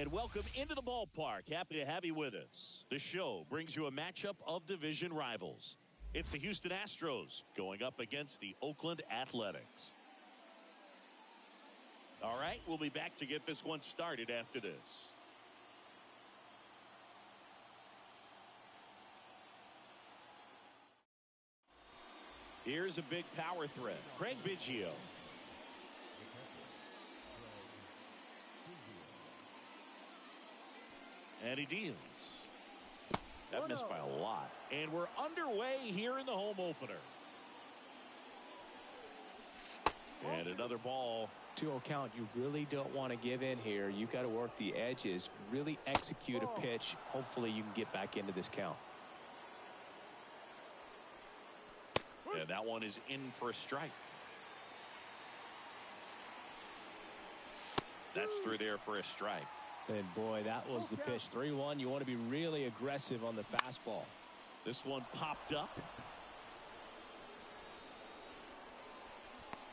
And welcome into the ballpark. Happy to have you with us. The show brings you a matchup of division rivals. It's the Houston Astros going up against the Oakland Athletics. All right, we'll be back to get this one started after this. Here's a big power threat. Craig Biggio. And he deals. That missed by a lot. And we're underway here in the home opener. And another ball. 2-0 count. You really don't want to give in here. You've got to work the edges, really execute a pitch. Hopefully you can get back into this count. And that one is in for a strike. That's through there for a strike. And boy, that was the pitch. 3-1. You want to be really aggressive on the fastball. This one popped up.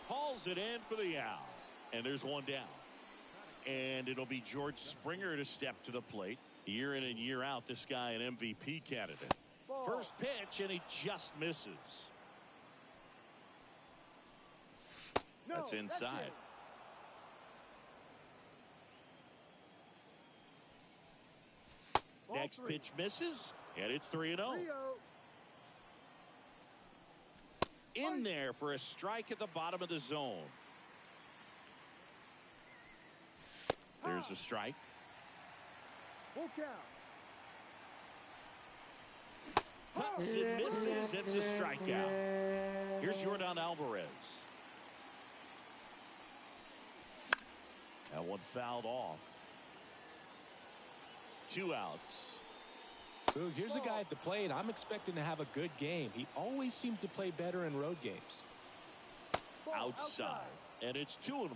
Hauls it in for the out. And there's one down. And it'll be George Springer to step to the plate. Year in and year out, this guy an MVP candidate. First pitch, and he just misses. That's inside. Next pitch misses, and it's 3-0. In there for a strike at the bottom of the zone. There's a strike. Full count. Cuts and misses. It's a strikeout. Here's Yordan Alvarez. That one fouled off. 2 outs. Ooh, here's a guy at the plate. I'm expecting to have a good game. He always seems to play better in road games. Outside. And it's 2-1.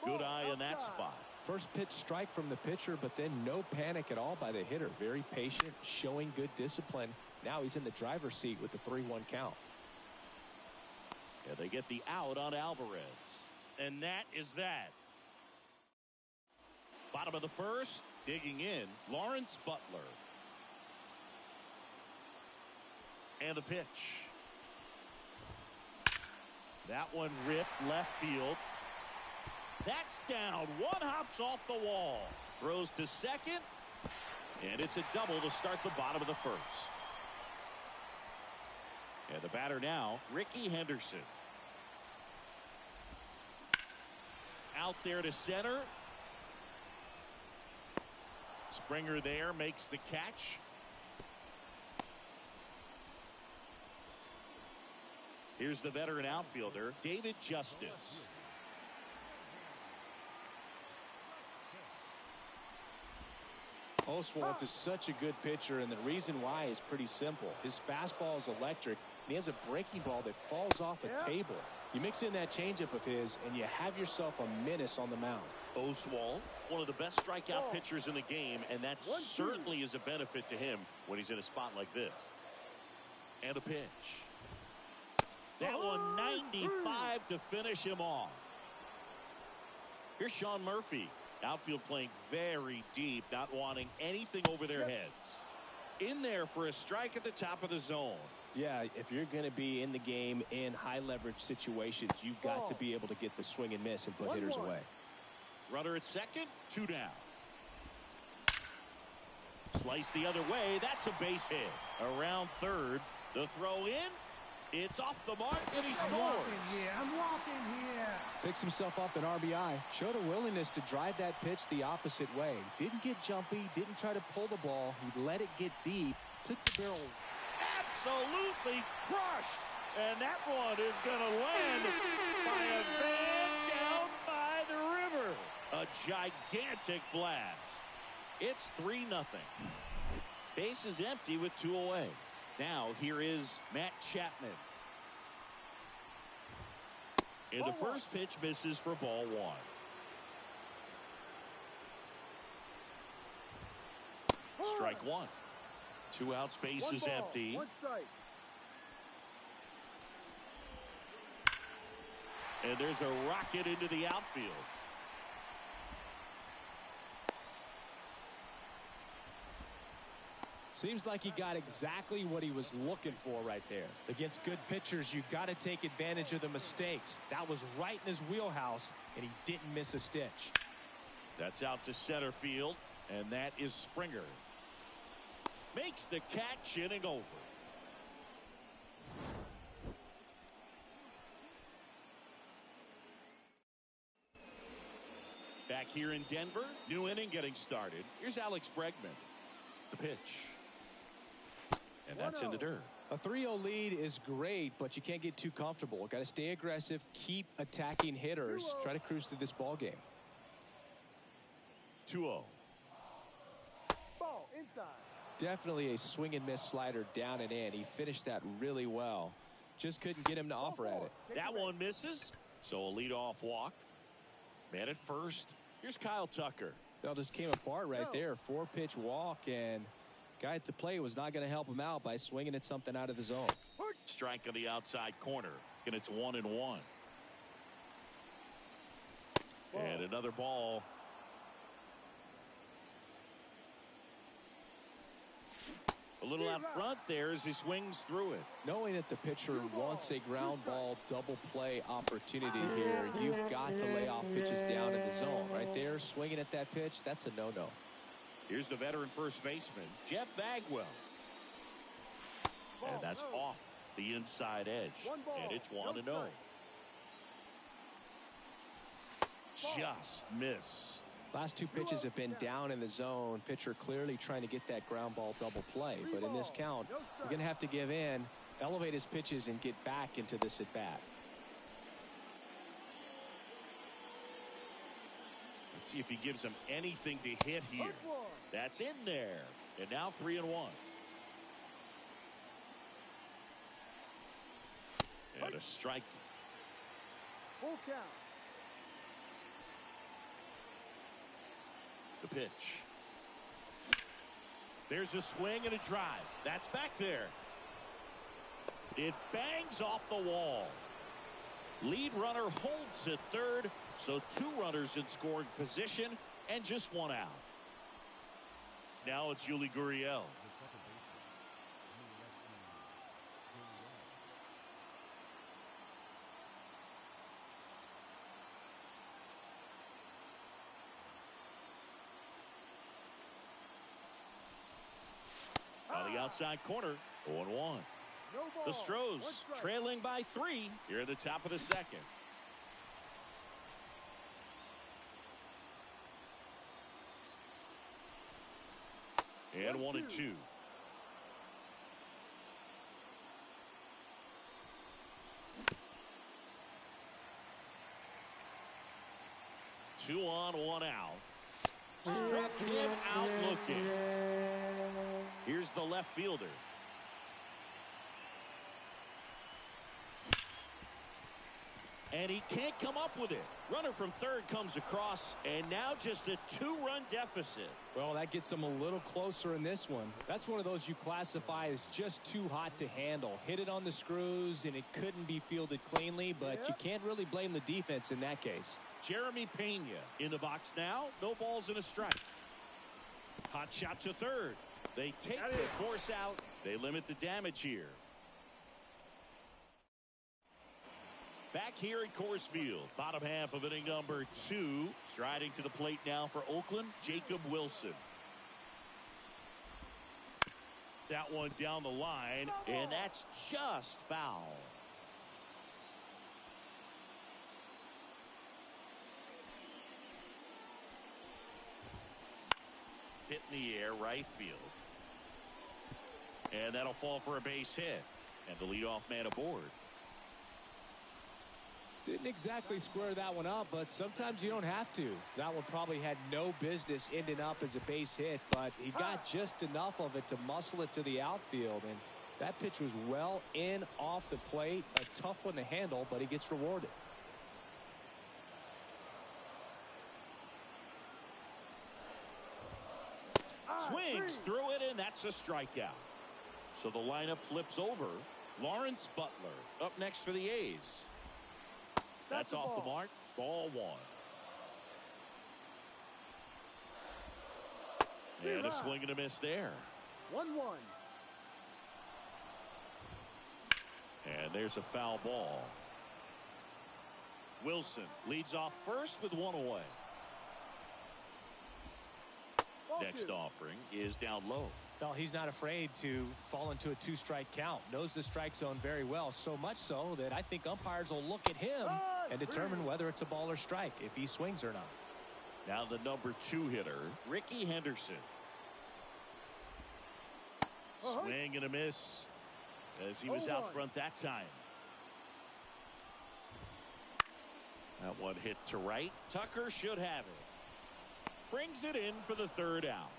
Good eye in that spot. First pitch strike from the pitcher, but then no panic at all by the hitter. Very patient, showing good discipline. Now he's in the driver's seat with the 3-1 count. Yeah, they get the out on Alvarez. And that is that. Bottom of the first, digging in, Lawrence Butler. And the pitch. That one ripped left field. That's down. One hops off the wall. Throws to second. And it's a double to start the bottom of the first. And the batter now, Ricky Henderson. Out there to center. Springer there makes the catch. Here's the veteran outfielder, David Justice. Oswalt is such a good pitcher, and the reason why is pretty simple. His fastball is electric, and he has a breaking ball that falls off a table. You mix in that changeup of his, and you have yourself a menace on the mound. Oswalt, one of the best strikeout pitchers in the game, and that certainly is a benefit to him when he's in a spot like this. And a pitch. That one 95 to finish him off. Here's Sean Murphy. Outfield playing very deep, not wanting anything over their heads. In there for a strike at the top of the zone. Yeah, if you're going to be in the game in high leverage situations, you've got to be able to get the swing and miss and put hitters away. Runner at second, 2 down. Slice the other way. That's a base hit. Around third. The throw in. It's off the mark, and he scores. I'm walking here. Picks himself up an RBI. Showed a willingness to drive that pitch the opposite way. Didn't get jumpy. Didn't try to pull the ball. He let it get deep. Took the barrel. Absolutely crushed. And that one is going to land by a van down by the river. A gigantic blast. It's 3-0. Base is empty with 2 away. Now here is Matt Chapman. And the first pitch misses for ball 1. Strike 1. 2 outs, base is empty. 1 strike. And there's a rocket into the outfield. Seems like he got exactly what he was looking for right there. Against good pitchers, you've got to take advantage of the mistakes. That was right in his wheelhouse, and he didn't miss a stitch. That's out to center field, and that is Springer. Makes the catch, inning over. Back here in Denver, new inning getting started. Here's Alex Bregman. The pitch. And that's in the dirt. A 3-0 lead is great, but you can't get too comfortable. Got to stay aggressive, keep attacking hitters, try to cruise through this ball game. 2-0. Ball inside. Definitely a swing and miss slider down and in. He finished that really well. Just couldn't get him to offer at it. That one misses. So a leadoff walk. Man at first. Here's Kyle Tucker. Well, just came apart right there. 4-pitch walk, and guy at the plate was not going to help him out by swinging at something out of the zone. Strike on the outside corner, and it's 1-1. And another ball. A little out front there as he swings through it. Knowing that the pitcher wants a ground ball double play opportunity here, you've got to lay off pitches down in the zone. Right there, swinging at that pitch, that's a no-no. Here's the veteran first baseman, Jeff Bagwell. And that's off the inside edge. And it's 1-0. Just missed. Last two pitches have been down in the zone. Pitcher clearly trying to get that ground ball double play. But in this count, you're going to have to give in, elevate his pitches, and get back into this at bat. Let's see if he gives him anything to hit here. That's in there. And now 3-1. And a strike. Full count. The pitch. There's a swing and a drive. That's back there. It bangs off the wall. Lead runner holds at third, so 2 runners in scoring position and just 1 out. Now it's Yuli Gurriel. On the outside corner, 0-1. The Stros trailing by 3 here at the top of the second. And 1-2. Two on, 1 out. Struck him out looking. Here's the left fielder. And he can't come up with it. Runner from third comes across, and now just a 2-run deficit. Well, that gets him a little closer in this one. That's one of those you classify as just too hot to handle. Hit it on the screws, and it couldn't be fielded cleanly, but you can't really blame the defense in that case. Jeremy Pena in the box now. No balls and a strike. Hot shot to third. They take the force out. They limit the damage here. Back here at Coors Field, bottom half of inning number 2. Striding to the plate now for Oakland, Jacob Wilson. That one down the line, and that's just foul. Hit in the air, right field. And that'll fall for a base hit. And the leadoff man aboard. Didn't exactly square that one up, but sometimes you don't have to. That one probably had no business ending up as a base hit, but he got just enough of it to muscle it to the outfield. And that pitch was well in off the plate. A tough one to handle, but he gets rewarded. Swings through it, and that's a strikeout. So the lineup flips over. Lawrence Butler up next for the A's. That's off the mark. Ball one. And a swing and a miss there. 1-1. And there's a foul ball. Wilson leads off first with one away. Next offering is down low. Well, he's not afraid to fall into a two-strike count. Knows the strike zone very well, so much so that I think umpires will look at him and determine whether it's a ball or strike, if he swings or not. Now the number 2 hitter, Ricky Henderson. Swing and a miss as he was out front that time. That one hit to right. Tucker should have it. Brings it in for the third out.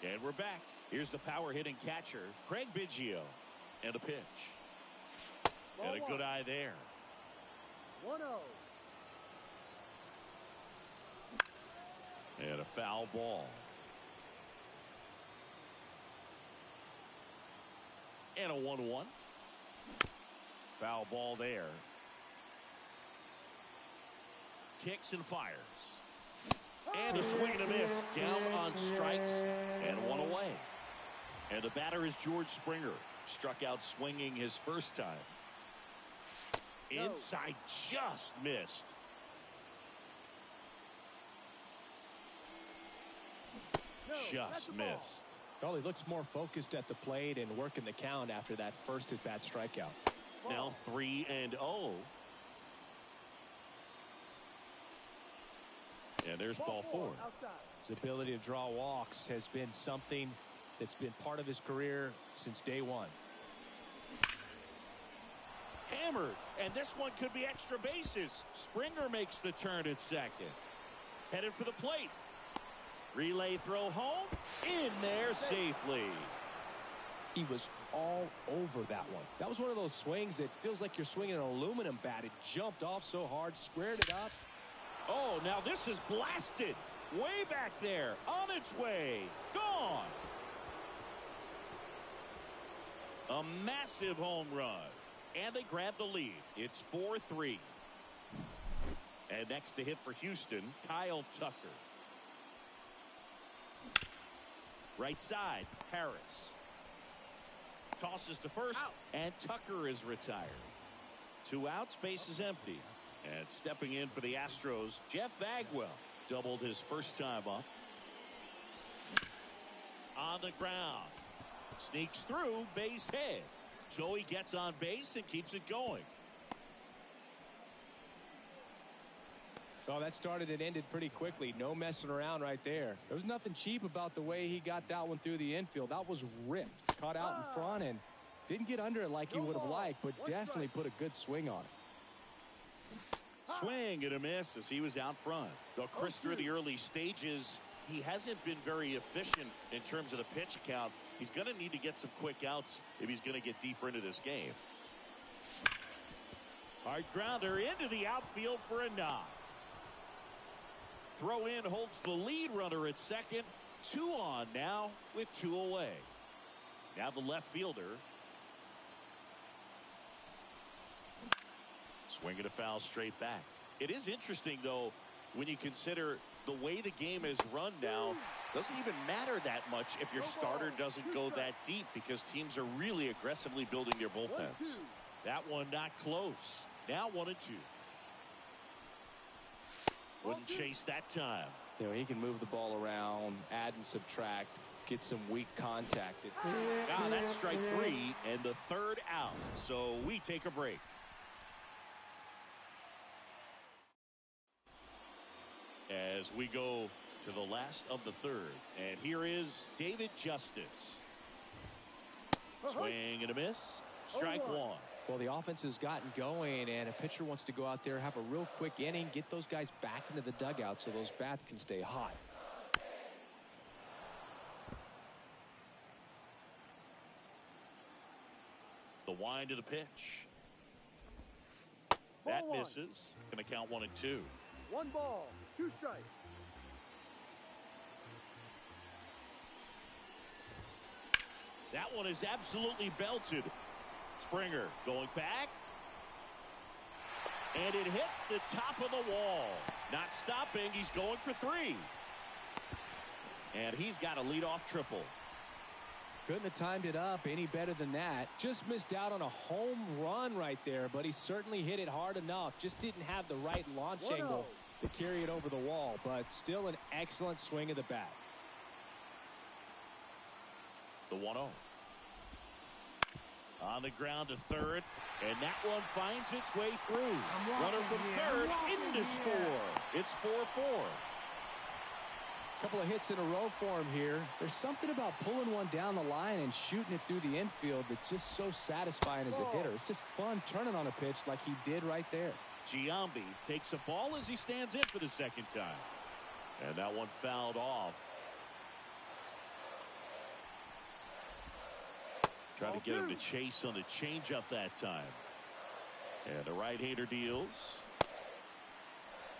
And we're back. Here's the power hitting catcher, Craig Biggio. And a pitch. And a good eye there. 1-0. And a foul ball. And a 1-1. Foul ball there. Kicks and fires. And a swing and a miss. Down on strikes. And one away. And the batter is George Springer. Struck out swinging his first time. Inside, just missed. Just missed. Well, he looks more focused at the plate and working the count after that first at-bat strikeout. Now 3-0. And there's ball 4. His ability to draw walks has been something that's been part of his career since day one. Hammered, and this one could be extra bases. Springer makes the turn at second. Headed for the plate. Relay throw home. In there safely. He was all over that one. That was one of those swings that feels like you're swinging an aluminum bat. It jumped off so hard, squared it up. Oh, now this is blasted. Way back there. On its way. Gone. A massive home run. And they grab the lead. It's 4-3. And next to hit for Houston, Kyle Tucker. Right side, Harris. Tosses to first, and Tucker is retired. 2 outs, base is empty. And stepping in for the Astros, Jeff Bagwell. Doubled his first time up. On the ground. Sneaks through, base hit. So he gets on base and keeps it going. Well, that started and ended pretty quickly. No messing around right there. There was nothing cheap about the way he got that one through the infield. That was ripped. Caught out in front and didn't get under it like he would have liked, but definitely put a good swing on it. Swing and a miss as he was out front. Though Chris, through the early stages, he hasn't been very efficient in terms of the pitch count. He's going to need to get some quick outs if he's going to get deeper into this game. Hard grounder into the outfield for a knock. Throw in holds the lead runner at second. 2 on now with 2 away. Now the left fielder. Swinging a foul straight back. It is interesting, though, when you consider the way the game is run now. Doesn't even matter that much if your starter doesn't go that deep because teams are really aggressively building their bullpens. That one not close. Now 1-2. Wouldn't chase that time. You know, he can move the ball around, add and subtract, get some weak contact. Now that's strike 3 and the third out. So we take a break. As we go to the last of the third. And here is David Justice. Swing and a miss. Strike 1. Well, the offense has gotten going, and a pitcher wants to go out there, have a real quick inning, get those guys back into the dugout so those bats can stay hot. The wind of the pitch. That misses. Going to count 1 and 2. 1 ball, 2 strikes. That one is absolutely belted. Springer going back. And it hits the top of the wall. Not stopping. He's going for three. And he's got a leadoff triple. Couldn't have timed it up any better than that. Just missed out on a home run right there, but he certainly hit it hard enough. Just didn't have the right launch angle to carry it over the wall, but still an excellent swing of the bat. The 1-0. On the ground to third, and that one finds its way through. Runner from third into score. It's 4-4. Couple of hits in a row for him here. There's something about pulling one down the line and shooting it through the infield that's just so satisfying as a hitter. It's just fun turning on a pitch like he did right there. Giambi takes a ball as he stands in for the second time. And that one fouled off. Trying to get him to chase on the changeup that time. And the right-hander deals.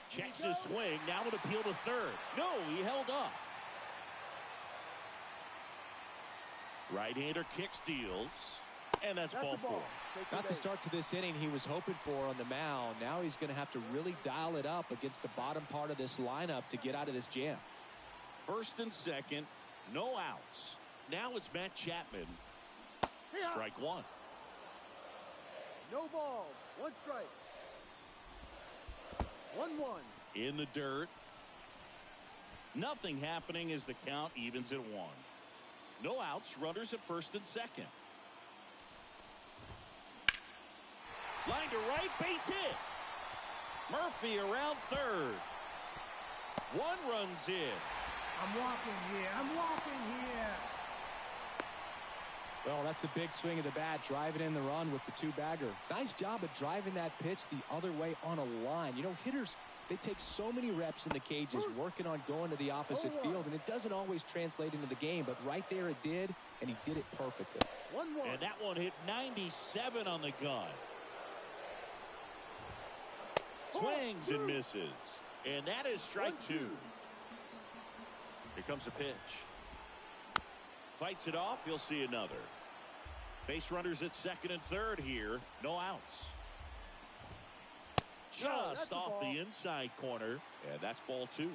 Checks his swing. Now an appeal to third. No, he held up. Right-hander kicks, deals. And that's ball four. Not the start to this inning he was hoping for on the mound. Now he's going to have to really dial it up against the bottom part of this lineup to get out of this jam. First and second, no outs. Now it's Matt Chapman. Strike one. No ball. One strike. 1-1. In the dirt. Nothing happening as the count evens at 1. No outs. Runners at first and second. Line to right. Base hit. Murphy around third. One runs in. I'm walking here. I'm walking here. Well, that's a big swing of the bat, driving in the run with the two-bagger. Nice job of driving that pitch the other way on a line. You know, hitters, they take so many reps in the cages working on going to the opposite field, and it doesn't always translate into the game, but right there it did, and he did it perfectly. 1-1. And that one hit 97 on the gun. Swings and misses. And that is strike two. Here comes the pitch. Fights it off. You'll see another. Base runners at second and third here. No outs. Just off the inside corner. And that's ball two.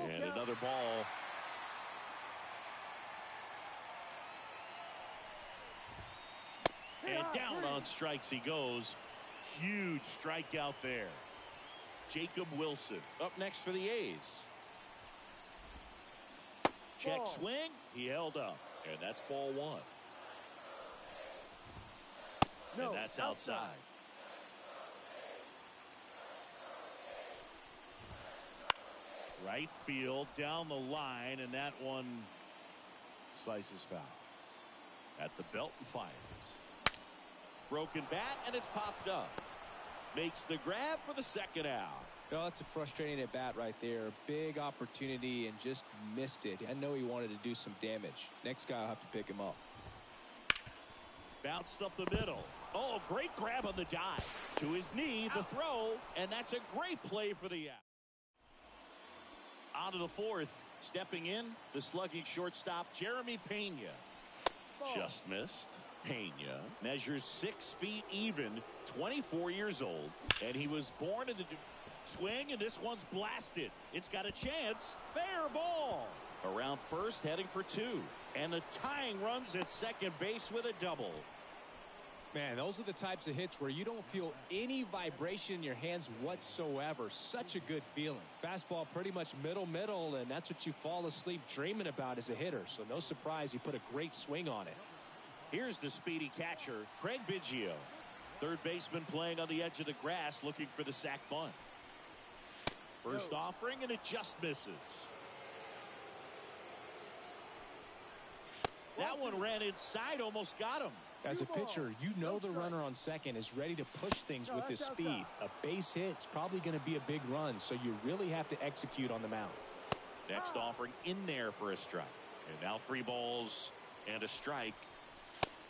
And another ball. And down on strikes he goes. Huge strikeout there. Jacob Wilson up next for the A's. Check swing. He held up. And that's ball one. And that's outside. Right field down the line. And that one slices foul. At the belt and fires. Broken bat, and it's popped up. Makes the grab for the second out. Oh, that's a frustrating at bat right there. Big opportunity and just missed it. I know he wanted to do some damage. Next guy will have to pick him up. Bounced up the middle. Oh, great grab on the dive. To his knee, the throw, and that's a great play for the out. On to the fourth. Stepping in, the slugging shortstop, Jeremy Pena. Just missed. Pena measures 6 feet even, 24 years old, and he was born in the swing, and this one's blasted. It's got a chance. Fair ball. Around first, heading for two. And the tying runs at second base with a double. Man, those are the types of hits where you don't feel any vibration in your hands whatsoever. Such a good feeling. Fastball pretty much middle, and that's what you fall asleep dreaming about as a hitter. So no surprise, he put a great swing on it. Here's the speedy catcher, Craig Biggio. Third baseman playing on the edge of the grass looking for the sac bunt. First offering, and it just misses. That one ran inside, almost got him. As a pitcher, you know the runner on second is ready to push things with his speed. A base hit's probably going to be a big run, so you really have to execute on the mound. Next offering in there for a strike. And now 3 balls and a strike.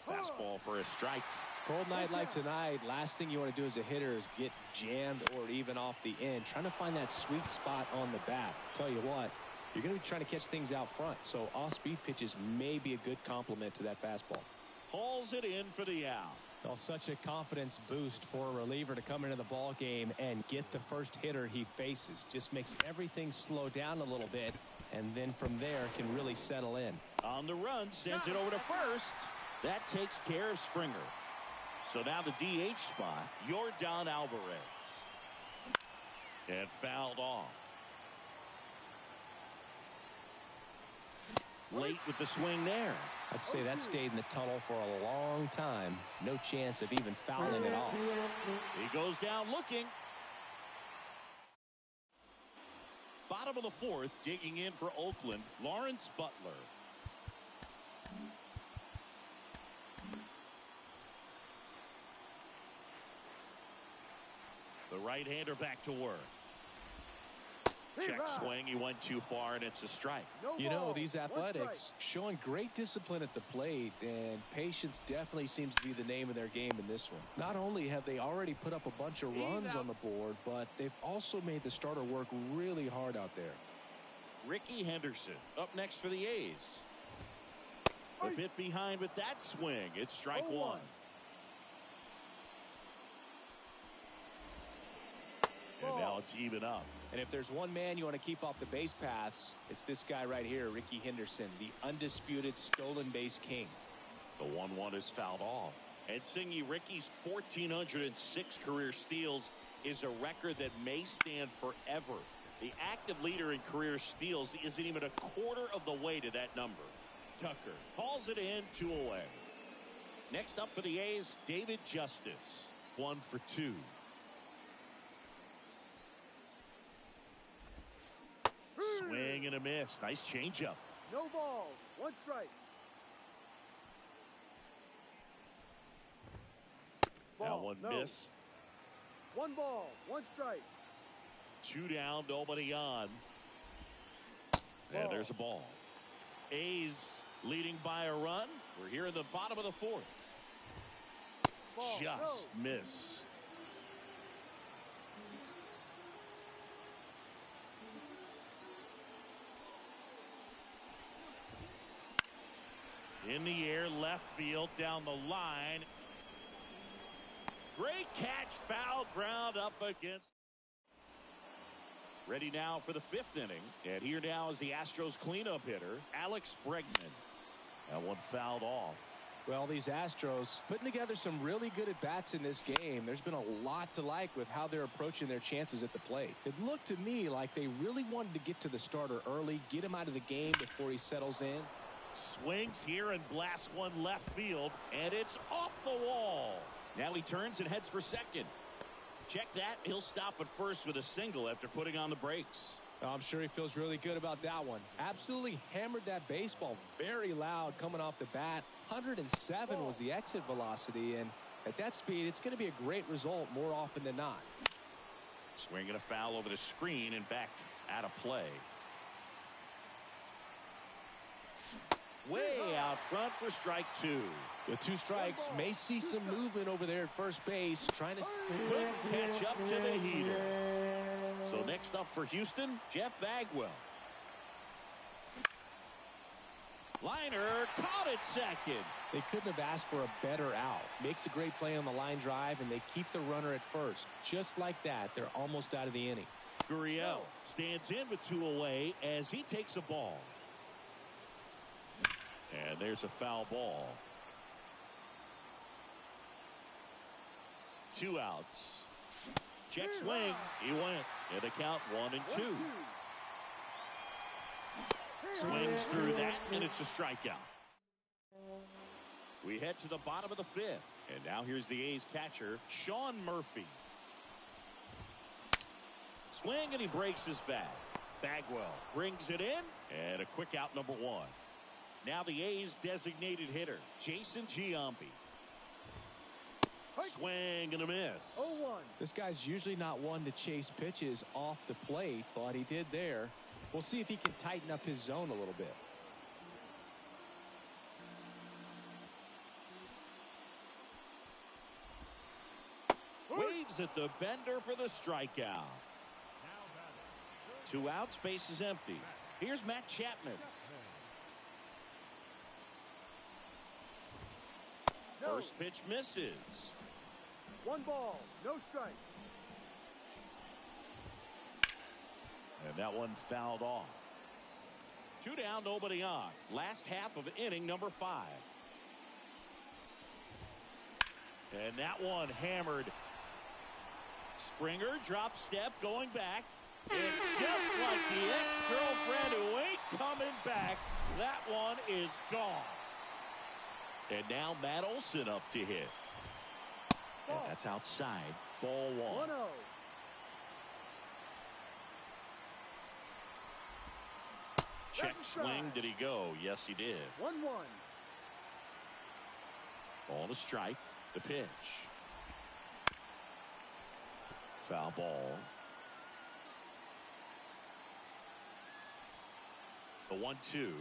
Fastball for a strike. Cold night like tonight, last thing you want to do as a hitter is get jammed or even off the end. Trying to find that sweet spot on the bat. Tell you what, you're going to be trying to catch things out front, so off-speed pitches may be a good complement to that fastball. Hauls it in for the out. Well, such a confidence boost for a reliever to come into the ball game and get the first hitter he faces. Just makes everything slow down a little bit, and then from there can really settle in. On the run, sends it over to first. That takes care of Springer. So now the DH spot, Yordan Alvarez. And fouled off. Late with the swing there. I'd say that stayed in the tunnel for a long time. No chance of even fouling it off. He goes down looking. Bottom of the fourth, digging in for Oakland, Lawrence Butler. The right-hander back to work. Check swing. He went too far, and it's a strike. You know, these Athletics showing great discipline at the plate, and patience definitely seems to be the name of their game in this one. Not only have they already put up a bunch of runs on the board, but they've also made the starter work really hard out there. Ricky Henderson up next for the A's. A bit behind with that swing. It's strike one. And now it's even up. And if there's one man you want to keep off the base paths, it's this guy right here, Ricky Henderson, the undisputed stolen base king. The 1-1 is fouled off. And Singy, Ricky's 1,406 career steals is a record that may stand forever. The active leader in career steals isn't even a quarter of the way to that number. Tucker calls it in, 2 away. Next up for the A's, David Justice, 1 for 2. Swing and a miss. Nice changeup. No ball. 1 strike. That one missed. 1 ball. 1 strike. 2 down. Nobody on. And there's a ball. A's leading by a run. We're here in the bottom of the fourth. Just missed. In the air, left field, down the line. Great catch, foul ground up against. Ready now for the 5th inning. And here now is the Astros cleanup hitter, Alex Bregman. That one fouled off. Well, these Astros putting together some really good at-bats in this game. There's been a lot to like with how they're approaching their chances at the plate. It looked to me like they really wanted to get to the starter early, get him out of the game before he settles in. Swings here and blasts one left field, and it's off the wall. Now he turns and heads for second. Check that. He'll stop at first with a single after putting on the brakes. I'm sure he feels really good about that one. Absolutely hammered that baseball very loud coming off the bat. 107 was the exit velocity, and at that speed, it's going to be a great result more often than not. Swinging a foul over the screen and back out of play. Way out front for strike 2. With 2 strikes, may see some movement over there at first base, trying to couldn't catch up to the heater. So next up for Houston, Jeff Bagwell. Liner caught it second. They couldn't have asked for a better out. Makes a great play on the line drive, and they keep the runner at first. Just like that, they're almost out of the inning. Gurriel stands in with 2 away as he takes a ball. And there's a foul ball. 2 outs. Check swing. He went. And the count 1-2. Swings through that, and it's a strikeout. We head to the bottom of the 5th. And now here's the A's catcher, Sean Murphy. Swing, and he breaks his bat. Bagwell brings it in, and a quick out, number 1. Now the A's designated hitter, Jason Giambi. Swing and a miss. 0-1. This guy's usually not one to chase pitches off the plate, but he did there. We'll see if he can tighten up his zone a little bit. Waves at the bender for the strikeout. 2 outs, base is empty. Here's Matt Chapman. First pitch misses. 1 ball, no strike. And that one fouled off. 2 down, nobody on. Last half of inning number 5. And that one hammered. Springer drop step going back. It's just like the ex-girlfriend who ain't coming back. That one is gone. And now Matt Olson up to hit. And that's outside. Ball 1. 1-0. Check swing. Did he go? Yes, he did. 1-1. Ball to strike. The pitch. Foul ball. The 1-2.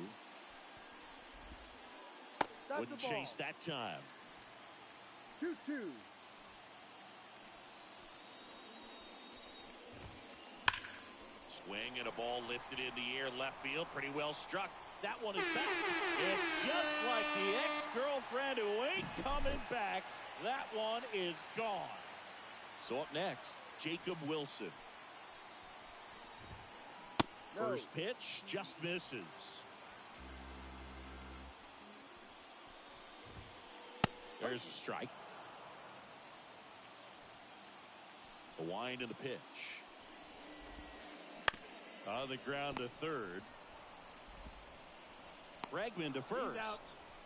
Wouldn't chase that time. 2-2. Swing and a ball lifted in the air left field. Pretty well struck. That one is back. It's just like the ex-girlfriend who ain't coming back. That one is gone. So up next, Jacob Wilson. No. First pitch just misses. There's a strike. The wind and the pitch. On the ground to third. Bregman to first.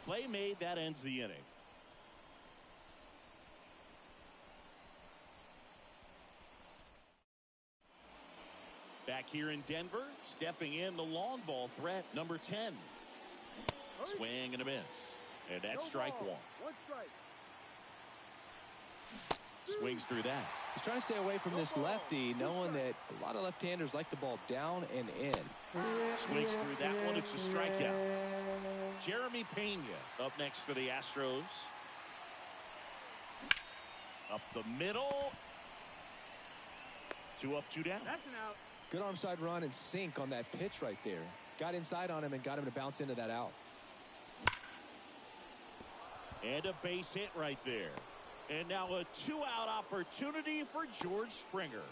Play made. That ends the inning. Back here in Denver, stepping in the long ball threat, number 10. Swing and a miss. And that's strike 1. 1 strike. Swings through that. He's trying to stay away from this lefty, knowing that a lot of left-handers like the ball down and in. Swings through that one. It's a strikeout. Jeremy Pena up next for the Astros. Up the middle. 2 up, 2 down. That's an out. Good arm side run and sink on that pitch right there. Got inside on him and got him to bounce into that out. And a base hit right there. And now a 2-out opportunity for George Springer.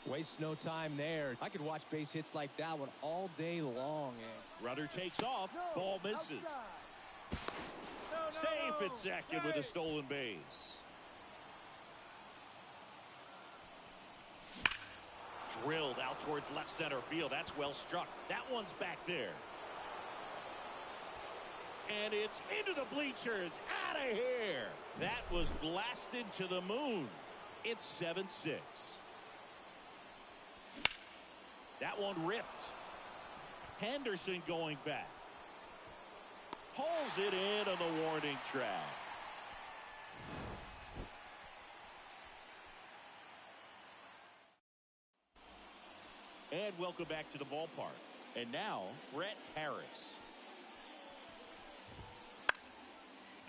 Waste no time there. I could watch base hits like that one all day long. Runner takes off. No, Ball misses. Outside. Safe at second with a stolen base. Drilled out towards left center field. That's well struck. That one's back there. And it's into the bleachers. Out of here. That was blasted to the moon. It's 7-6. That one ripped. Henderson going back. Pulls it in on the warning track. And welcome back to the ballpark. And now, Brett Harris.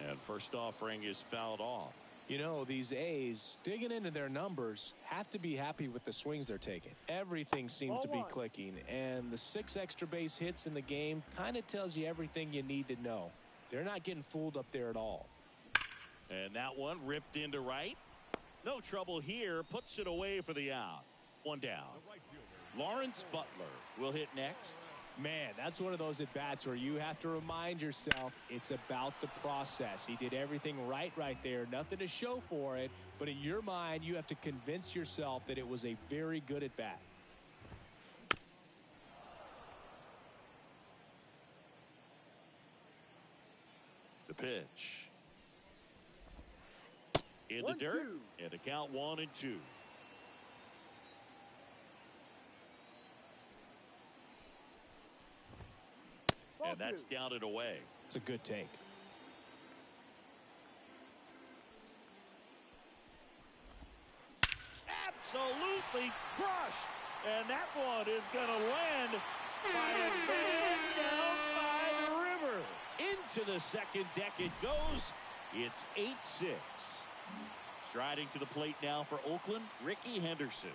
And first offering is fouled off. You know, these A's, digging into their numbers, have to be happy with the swings they're taking. Everything seems to be clicking, and the 6 extra base hits in the game kind of tells you everything you need to know. They're not getting fooled up there at all. And that one ripped into right. No trouble here. Puts it away for the out. 1 down. Lawrence Butler will hit next. Man, that's one of those at-bats where you have to remind yourself it's about the process. He did everything right there. Nothing to show for it. But in your mind, you have to convince yourself that it was a very good at-bat. The pitch. In the dirt. And the count 1-2. And that's down and away. It's a good take. Absolutely crushed. And that one is going to land by a man down by the river. Into the second deck it goes. It's 8-6. Striding to the plate now for Oakland, Ricky Henderson.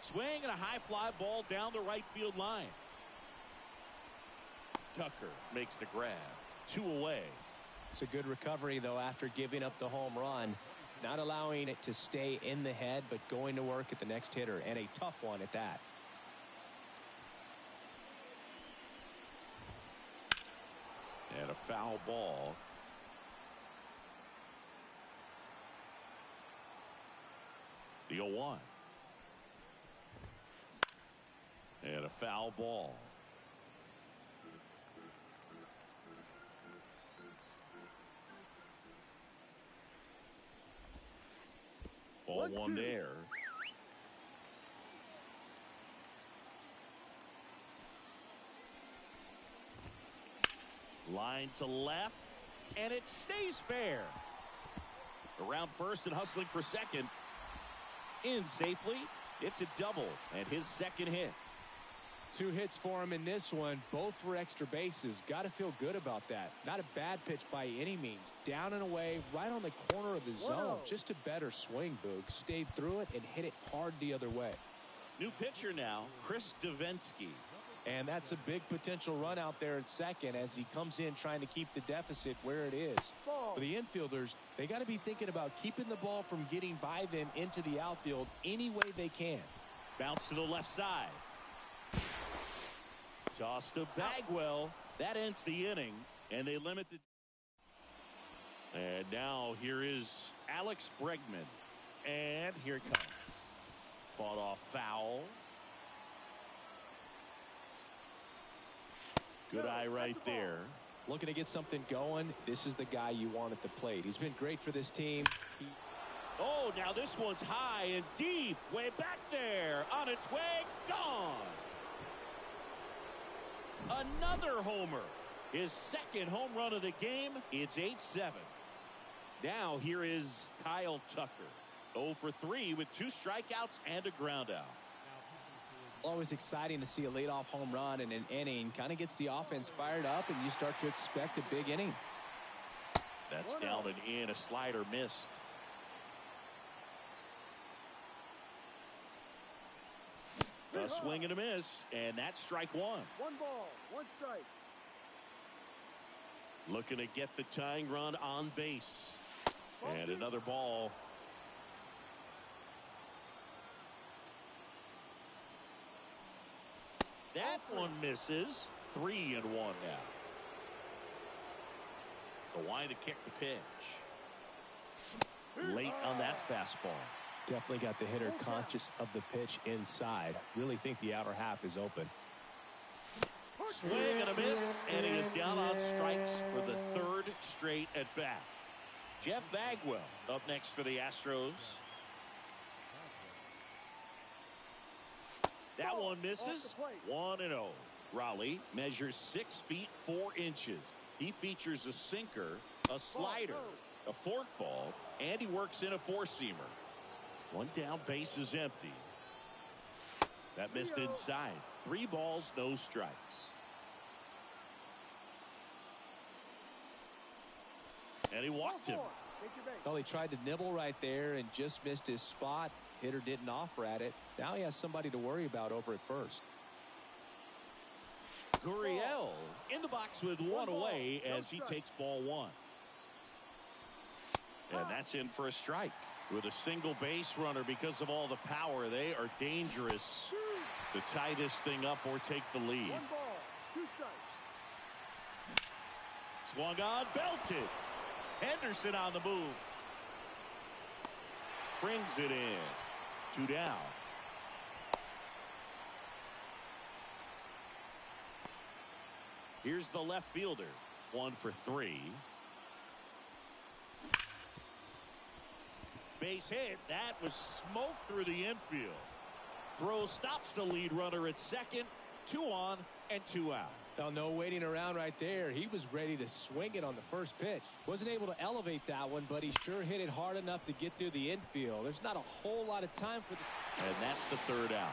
Swing and a high fly ball down the right field line. Tucker makes the grab. 2 away. It's a good recovery, though, after giving up the home run. Not allowing it to stay in the head, but going to work at the next hitter, and a tough one at that. And a foul ball. The 0-1. And a foul ball. Ball 1 there. Line to left, and it stays fair. Around first and hustling for second. In safely. It's a double and his second hit. 2 hits for him in this one, both for extra bases. Got to feel good about that. Not a bad pitch by any means. Down and away, right on the corner of the zone. Just a better swing, Boog. Stayed through it and hit it hard the other way. New pitcher now, Chris Davinsky. And that's a big potential run out there at second as he comes in trying to keep the deficit where it is. For the infielders, they got to be thinking about keeping the ball from getting by them into the outfield any way they can. Bounce to the left side. Toss to Bagwell. That ends the inning, and they limit the. And now here is Alex Bregman. And here it comes. Fought off foul. Good eye right there. Looking to get something going. This is the guy you want at the plate. He's been great for this team. Oh, now this one's high and deep. Way back there. On its way. Gone. Another homer. His second home run of the game. It's 8-7. Now here is Kyle Tucker. 0 for 3 with 2 strikeouts and a ground out. Always exciting to see a leadoff home run in an inning. Kind of gets the offense fired up, and you start to expect a big inning. That's down and in. A slider missed. A swing and a miss, and that's strike 1. 1 ball, 1 strike. Looking to get the tying run on base. And another ball. That one misses. 3-1 now. The line to kick the pitch. Late on that fastball. Definitely got the hitter conscious of the pitch inside. Really think the outer half is open. Swing and a miss, and he is down on strikes for the 3rd straight at bat. Jeff Bagwell up next for the Astros. That one misses. 1-0. Raleigh measures 6 feet 4 inches. He features a sinker, a slider, a forkball, and he works in a 4-seamer. 1 down, base is empty. That missed inside. 3 balls, no strikes. And he walked him. Well, he tried to nibble right there and just missed his spot. Hitter didn't offer at it. Now he has somebody to worry about over at first. Gurriel in the box with 1 away as he takes ball 1. And that's in for a strike. With a single base runner, because of all the power, they are dangerous to tie this thing up or take the lead. 1 ball, 2 strikes. Swung on, belted. Henderson on the move. Brings it in. 2 down. Here's the left fielder. 1 for 3. Base hit. That was smoke through the infield. Throw stops the lead runner at second. 2 on and 2 out. Well, no waiting around right there. He was ready to swing it on the first pitch. Wasn't able to elevate that one, but he sure hit it hard enough to get through the infield. There's not a whole lot of time for the. And that's the 3rd out.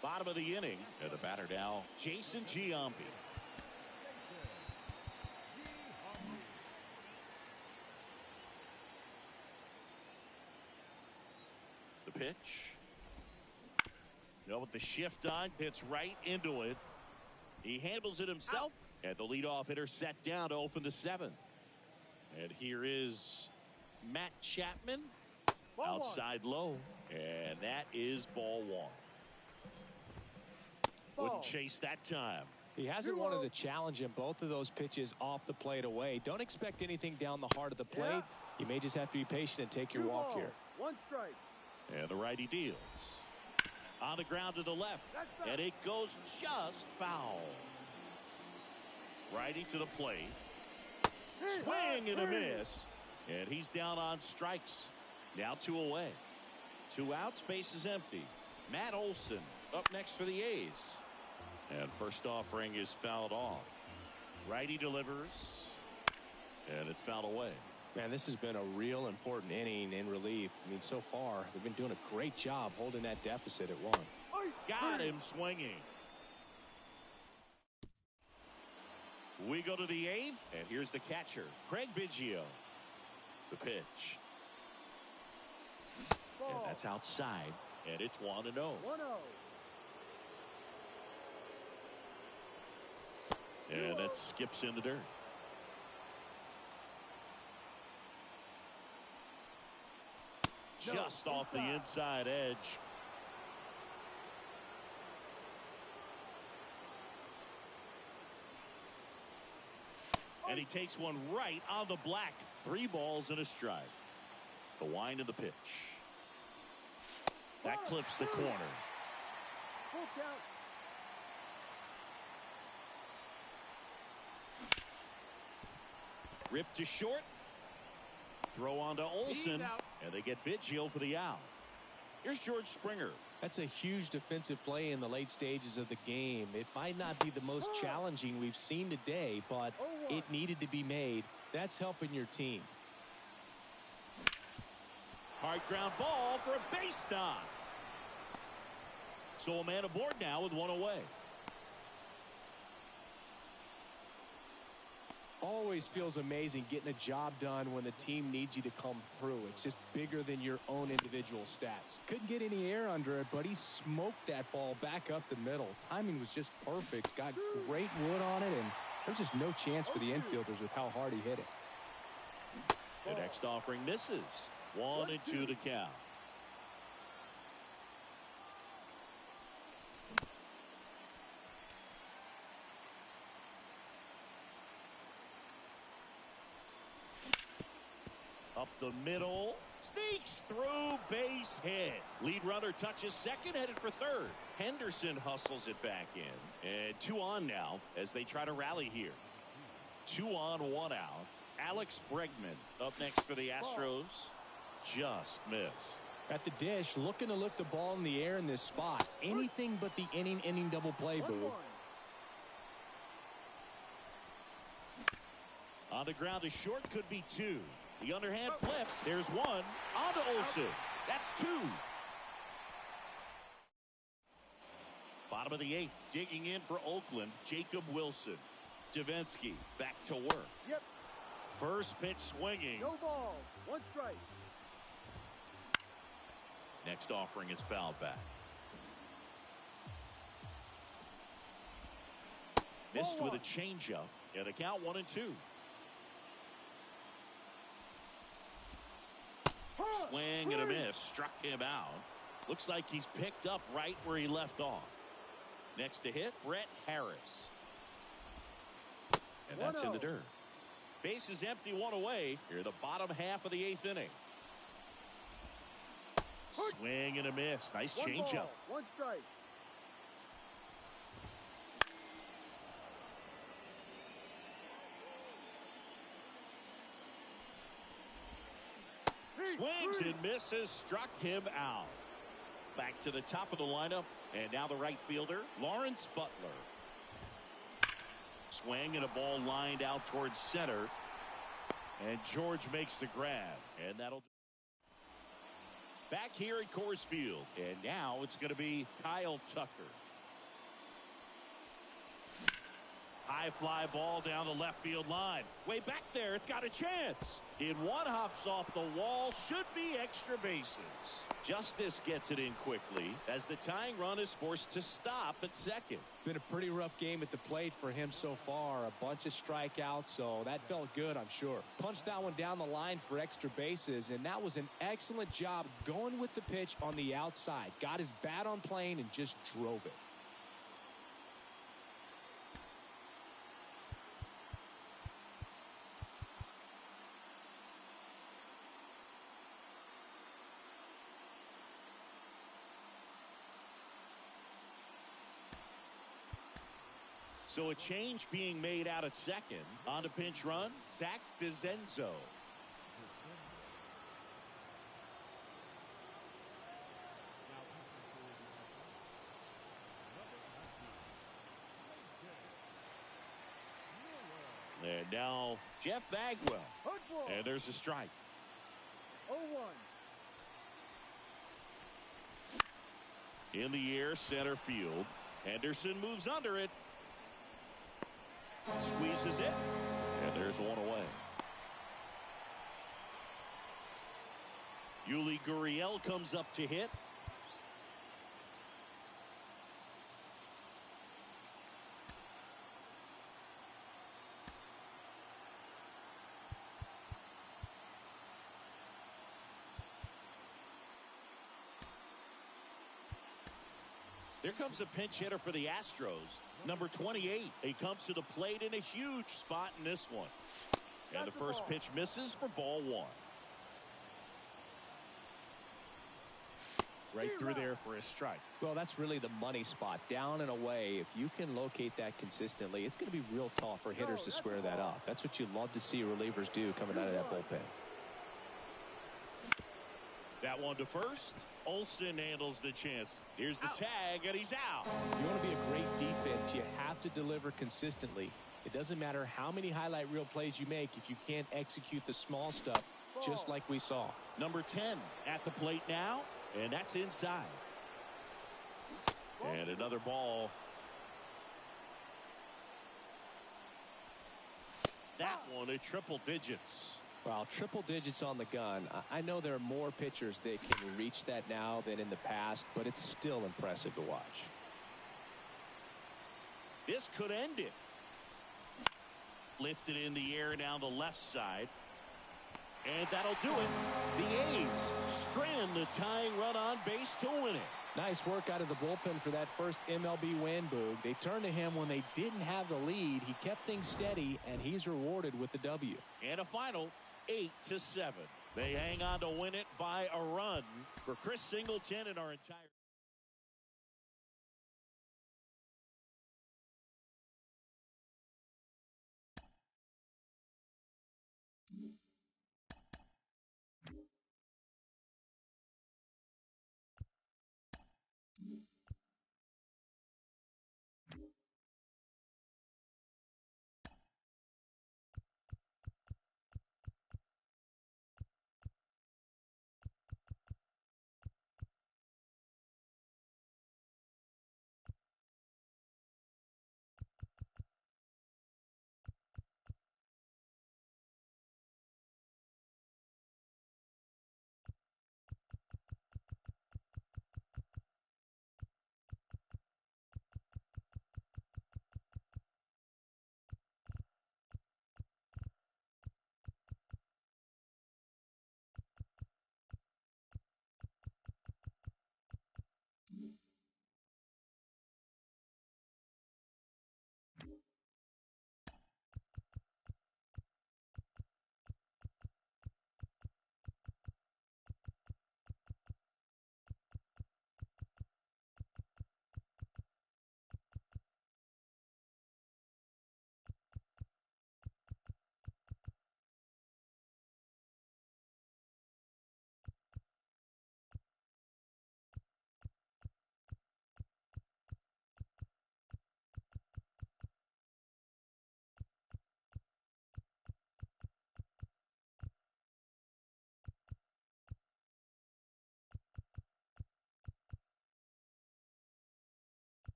Bottom of the inning. And the batter now, Jason Giambi. pitch. With the shift on, hits right into it. He handles it himself. And the leadoff hitter set down to open the 7th. And here is Matt Chapman. Outside low. And that is ball 1. Wouldn't chase that time. He hasn't wanted to challenge him. Both of those pitches off the plate away. Don't expect anything down the heart of the plate. You may just have to be patient and take your walk here. 1 strike. And the righty deals. On the ground to the left. And it goes just foul. Righty to the plate. Swing and a miss. And he's down on strikes. Now 2 away. 2 outs, base is empty. Matt Olson up next for the A's. And first offering is fouled off. Righty delivers. And it's fouled away. Man, this has been a real important inning in relief. I mean, so far, they've been doing a great job holding that deficit at 1. Got him swinging. We go to the 8th, and here's the catcher, Craig Biggio. The pitch. And that's outside, and it's 1-0. 1-0. And that skips in the dirt. Just off the inside edge. And he takes one right on the black. 3 balls and a strike. The wind of the pitch. That clips the corner. Full count. Ripped to short. Throw on to Olson. And they get Biggio for the out. Here's George Springer. That's a huge defensive play in the late stages of the game. It might not be the most challenging we've seen today, but it needed to be made. That's helping your team. Hard ground ball for a base knock. So a man aboard now with 1 away. Always feels amazing getting a job done when the team needs you to come through. It's just bigger than your own individual stats. Couldn't get any air under it, but he smoked that ball back up the middle. Timing was just perfect. Got great wood on it, and there's just no chance for the infielders with how hard he hit it. The next offering misses. 1-2 to count. Up the middle. Sneaks through, base hit. Lead runner touches second, headed for third. Henderson hustles it back in. And 2 on now as they try to rally here. 2 on, 1 out. Alex Bregman up next for the Astros. Just missed. At the dish, looking to lift the ball in the air in this spot. Anything but the inning double play, Boo. On the ground to short, could be 2. The underhand flip. There's 1. On to Olson. That's 2. Bottom of the 8th. Digging in for Oakland. Jacob Wilson. Davinsky back to work. Yep. First pitch swinging. No ball. 1 strike. Next offering is fouled back. Missed with a changeup. And a count 1-2. Swing and a miss. Struck him out. Looks like he's picked up right where he left off. Next to hit, Brett Harris. And that's in the dirt. Base is empty, 1 away. Here, the bottom half of the 8th inning. Swing and a miss. Nice changeup. 1 strike. Swings and misses. Struck him out. Back to the top of the lineup. And now the right fielder, Lawrence Butler. Swing and a ball lined out towards center. And George makes the grab. And that'll do. Back here at Coors Field. And now it's going to be Kyle Tucker. High high fly ball down the left field line. Way back there, it's got a chance. In one, hops off the wall, should be extra bases. Justice gets it in quickly as the tying run is forced to stop at second. Been a pretty rough game at the plate for him so far. A bunch of strikeouts, so that felt good, I'm sure. Punched that one down the line for extra bases, and that was an excellent job going with the pitch on the outside. Got his bat on plane and just drove it. So a change being made out at second. On to pinch run, Zach DeZenzo. And now Jeff Bagwell. And there's a strike. 0-1. In the air, center field. Henderson moves under it. Squeezes it. And there's one away. Yuli Gurriel comes up to hit. Here comes a pinch hitter for the Astros. Number 28. He comes to the plate in a huge spot in this one. And the first pitch misses for ball one. Right through there for a strike. Well, that's really the money spot. Down and away. If you can locate that consistently, it's going to be real tough for hitters to square that up. That's what you love to see relievers do coming out of that bullpen. That one to first. Olsen handles the chance. Here's the tag, and he's out. You want to be a great defense, you have to deliver consistently. It doesn't matter how many highlight reel plays you make if you can't execute the small stuff, just like we saw. Number 10 at the plate now, and that's inside. And another ball. That one at triple digits. Well, triple digits on the gun. I know there are more pitchers that can reach that now than in the past, but it's still impressive to watch. This could end it. Lifted in the air down the left side. And that'll do it. The A's strand the tying run on base to win it. Nice work out of the bullpen for that first MLB win, Boog. They turned to him when they didn't have the lead. He kept things steady, and he's rewarded with the W. And a final 8-7. They hang on to win it by a run. For Chris Singleton and our entire